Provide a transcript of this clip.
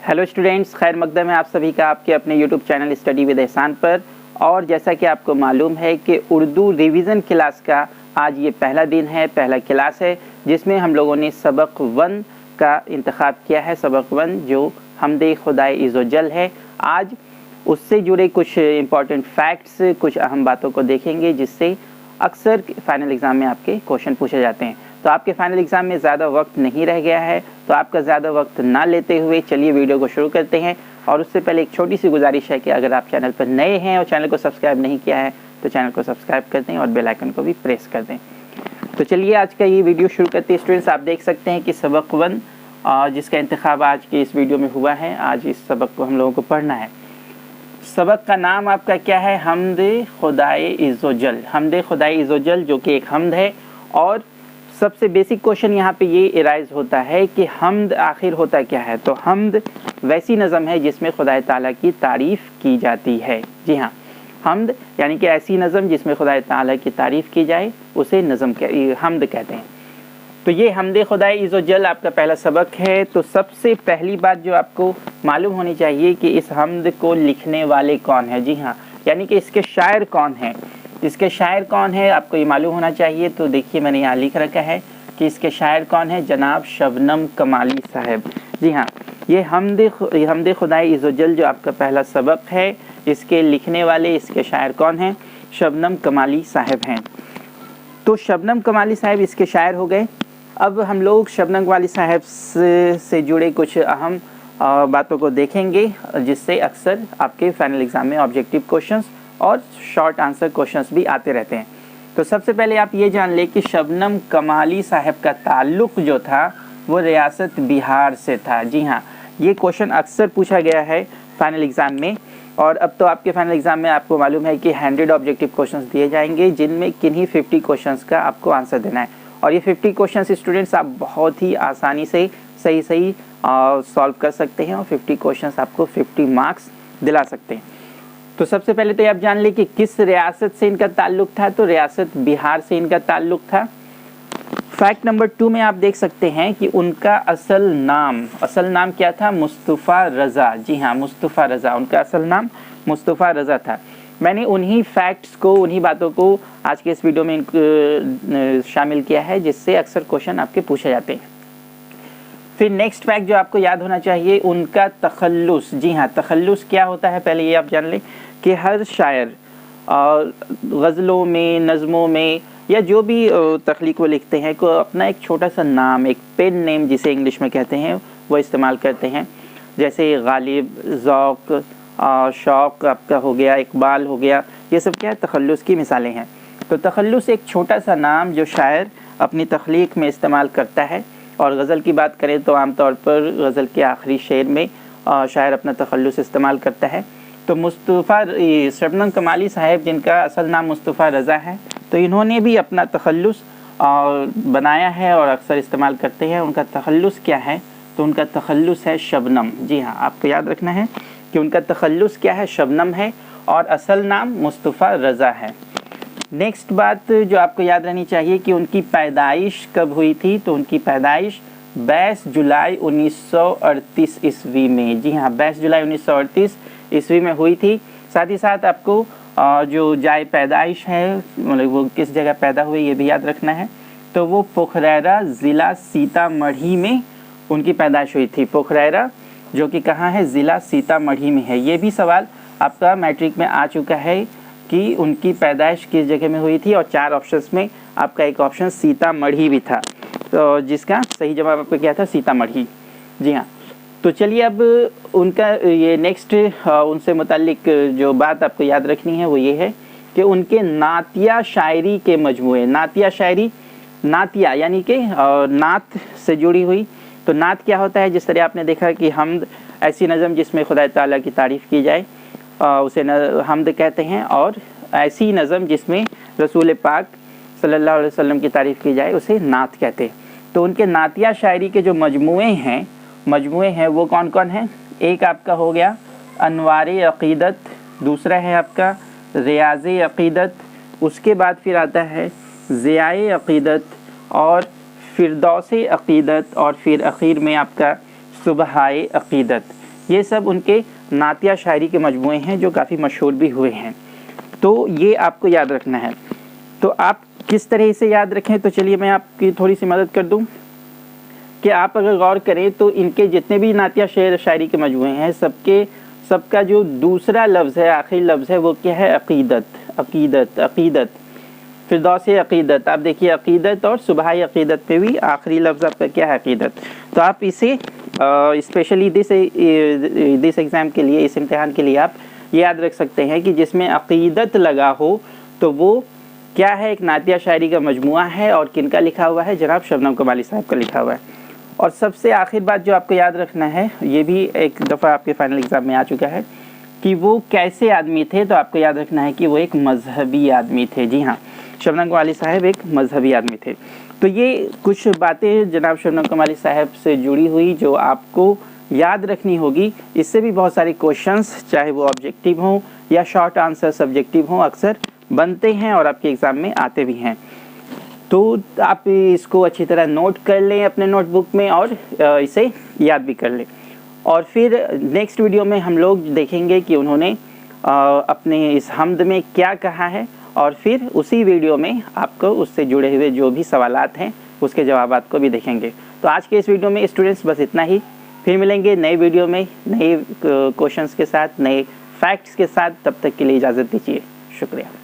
Hello students, खैर मकदम है आप सभी का आपके अपने यूट्यूब चैनल स्टडी विद एहसान पर। और जैसा कि आपको मालूम है कि उर्दू रिवीज़न क्लास का आज ये पहला दिन है, पहला क्लास है जिसमें हम लोगों ने सबक 1 का इंतखाब किया है। सबक 1 जो हमदे खुदाए इज़्ज़ोजल है। आज उससे जुड़े कुछ इम्पॉर्टेंट फैक्ट्स, कुछ अहम बातों को देखेंगे जिससे अक्सर फाइनल एग्ज़ाम में आपके क्वेश्चन पूछे जाते हैं। तो आपके फाइनल एग्ज़ाम में ज़्यादा वक्त नहीं रह गया है, तो आपका ज़्यादा वक्त ना लेते हुए चलिए वीडियो को शुरू करते हैं। और उससे पहले एक छोटी सी गुजारिश है कि अगर आप चैनल पर नए हैं और चैनल को सब्सक्राइब नहीं किया है तो चैनल को सब्सक्राइब कर दें और बेल आइकन को भी प्रेस कर दें। तो चलिए आज का ये वीडियो शुरू करते हैं। स्टूडेंट्स, आप देख सकते हैं कि सबक 1 जिसका इंतखाब आज के इस वीडियो में हुआ है, आज इस सबक को हम लोगों को पढ़ना है। सबक का नाम आपका क्या है? हमदे खुदाए इज़्ज़ोजल। हमदे खुदाए इज़्ज़ोजल जो कि एक हमद है। और सबसे बेसिक क्वेश्चन यहाँ पे ये इराइज होता है कि हमद आखिर होता क्या है। तो हमद वैसी नज़म है जिसमें खुदाए ताला की तारीफ़ की जाती है। जी हाँ, हमद यानी कि ऐसी नज़म जिसमें खुदाए ताला की तारीफ़ की जाए उसे नज़म हमद कहते हैं। तो ये हमदे खुदाए इज़्ज़ोजल आपका पहला सबक है। तो सबसे पहली बात जो आपको मालूम होनी चाहिए कि इस हमद को लिखने वाले कौन है। जी हाँ, यानी कि इसके शायर कौन है। इसके शायर कौन है आपको ये मालूम होना चाहिए। तो देखिए मैंने यहाँ लिख रखा है कि इसके शायर कौन है, जनाब शबनम कमाली साहब। जी हाँ, ये हमदे खुदाए इज़्ज़ोजल जो आपका पहला सबक है, इसके लिखने वाले, इसके शायर कौन हैं? शबनम कमाली साहब हैं। तो शबनम कमाली साहब इसके शायर हो गए। अब हम लोग शबनम कमाली साहब से जुड़े कुछ अहम बातों को देखेंगे जिससे अक्सर आपके फाइनल एग्ज़ाम में ऑब्जेक्टिव क्वेश्चंस और शॉर्ट आंसर क्वेश्चंस भी आते रहते हैं। तो सबसे पहले आप ये जान लें कि शबनम कमाली साहब का ताल्लुक़ जो था वो रियासत बिहार से था। जी हाँ, ये क्वेश्चन अक्सर पूछा गया है फाइनल एग्ज़ाम में। और अब तो आपके फाइनल एग्ज़ाम में आपको मालूम है कि 100 ऑब्जेक्टिव क्वेश्चंस दिए जाएंगे जिनमें किन्हीं 50 क्वेश्चंस का आपको आंसर देना है। और ये 50 क्वेश्चंस स्टूडेंट्स आप बहुत ही आसानी से सही सॉल्व कर सकते हैं और 50 क्वेश्चंस आपको 50 मार्क्स दिला सकते हैं। तो सबसे पहले तो आप जान लें कि किस रियासत से इनका ताल्लुक़ था। तो रियासत बिहार से इनका ताल्लुक़ था। फैक्ट नंबर 2 में आप देख सकते हैं कि उनका असल नाम क्या था? मुस्तफ़ा रज़ा। जी हाँ, मुस्तफ़ा रज़ा, उनका असल नाम मुस्तफ़ा रज़ा था। मैंने उन्हीं फैक्ट्स को, उन्हीं बातों को आज के इस वीडियो में शामिल किया है जिससे अक्सर क्वेश्चन आपके पूछे जाते हैं। फिर नेक्स्ट फैक्ट जो आपको याद होना चाहिए, उनका तखल्लुस। जी हाँ, तखल्लुस क्या होता है पहले ये आप जान लें कि हर शायर गज़लों में, नज़मों में या जो भी तख्लीक वो लिखते हैं को अपना एक छोटा सा नाम, एक पेन नेम जिसे इंग्लिश में कहते हैं, वो इस्तेमाल करते हैं। जैसे गालिब, ज़ौक़, शौक़ आपका हो गया, इकबाल हो गया, ये सब क्या है? तखल्लुस की मिसालें हैं। तो तखल्लुस एक छोटा सा नाम जो शायर अपनी तख्लीक में इस्तेमाल करता है। और गज़ल की बात करें तो आमतौर पर गज़ल के आखिरी शेर में शायर अपना तखल्लुस इस्तेमाल करता है। तो शबनम कमाली साहब जिनका असल नाम मुस्तफ़ा रज़ा है, तो इन्होंने भी अपना तखल्लुस बनाया है और अक्सर इस्तेमाल करते हैं। उनका तखल्लुस क्या है? तो उनका तखल्लुस है शबनम। जी हाँ, आपको याद रखना है कि उनका तखल्लुस क्या है? शबनम है और असल नाम मुस्तफ़ा रज़ा है। नेक्स्ट बात जो आपको याद रहनी चाहिए कि उनकी पैदाइश कब हुई थी। तो उनकी पैदाइश 22 जुलाई 1938 ईस्वी में। जी हाँ, 22 जुलाई 1938 ईस्वी में हुई थी। साथ ही साथ आपको जो जाए पैदाइश है, मतलब वो किस जगह पैदा हुई ये भी याद रखना है। तो वो पोखरैरा ज़िला सीतामढ़ी में उनकी पैदाइश हुई थी। पोखरैरा जो कि कहाँ है? ज़िला सीतामढ़ी में है। ये भी सवाल आपका मैट्रिक में आ चुका है कि उनकी पैदाइश किस जगह में हुई थी। और 4 ऑप्शंस में आपका एक ऑप्शन सीतामढ़ी भी था, तो जिसका सही जवाब आपका क्या था? सीतामढ़ी। जी हाँ, तो चलिए अब उनका ये नेक्स्ट उनसे मुताल्लिक जो बात आपको याद रखनी है वो ये है कि उनके नातिया शायरी के मजमूए। नातिया शायरी, नातिया यानी कि नात से जुड़ी हुई। तो नात क्या होता है? जिस तरह आपने देखा कि हमद ऐसी नज़म जिसमें खुदा ताला की तारीफ़ की जाए उसे हमद कहते हैं। और ऐसी नज़म जिसमें रसूल पाक सल्लल्लाहु अलैहि वसल्लम की तारीफ़ की जाए उसे नात कहते हैं। तो उनके नातिया शायरी के जो मजमूए हैं वो कौन कौन हैं? एक आपका हो गया अनवारे अक़ीदत, दूसरा है आपका रियाज़े अक़ीदत, उसके बाद फिर आता है ज़ियाए अक़ीदत और फिरदौसे अक़ीदत, और फिर आखिर में आपका सुबहाए अक़ीदत। ये सब उनके नातिया शायरी के मजमूए हैं जो काफ़ी मशहूर भी हुए हैं। तो ये आपको याद रखना है। तो आप किस तरह इसे याद रखें, तो चलिए मैं आपकी थोड़ी सी मदद कर दूं कि आप अगर गौर करें तो इनके जितने भी नातिया शेर शायरी के मजमूए हैं सबका जो दूसरा लफ्ज़ है, आखिरी लफ्ज़ है, वो क्या है? अक़ीदत। अक़ीदत अक़ीदत फ़िरदौस अक़ीदत। आप देखिए अक़ीदत और सुबह अक़ीदत पे भी आखिरी लफ्ज़ आपका क्या है? अक़ीदत। तो आप इसे स्पेशली दिस एग्ज़ाम के लिए, इस इम्तिहान के लिए आप ये याद रख सकते हैं कि जिसमें अक़ीदत लगा हो तो वो क्या है? एक नातिया शायरी का मजमुआ है। और किनका लिखा हुआ है? जनाब शबनम कमाली साहब का लिखा हुआ है। और सबसे आखिर बात जो आपको याद रखना है, ये भी एक दफ़ा आपके फाइनल एग्ज़ाम में आ चुका है कि वो कैसे आदमी थे। तो आपको याद रखना है कि वो एक मजहबी आदमी थे। जी हाँ, शबनम कमाली साहब एक मजहबी आदमी थे। तो ये कुछ बातें जनाब शबनम कमाली साहब से जुड़ी हुई जो आपको याद रखनी होगी। इससे भी बहुत सारे क्वेश्चंस, चाहे वो ऑब्जेक्टिव हों या शॉर्ट आंसर सब्जेक्टिव हों, अक्सर बनते हैं और आपके एग्ज़ाम में आते भी हैं। तो आप इसको अच्छी तरह नोट कर लें अपने नोटबुक में और इसे याद भी कर लें। और फिर नेक्स्ट वीडियो में हम लोग देखेंगे कि उन्होंने अपने इस हमद में क्या कहा है, और फिर उसी वीडियो में आपको उससे जुड़े हुए जो भी सवालात हैं उसके जवाबात को भी देखेंगे। तो आज के इस वीडियो में स्टूडेंट्स बस इतना ही। फिर मिलेंगे नए वीडियो में नए क्वेश्चंस के साथ, नए फैक्ट्स के साथ। तब तक के लिए इजाज़त दीजिए। शुक्रिया।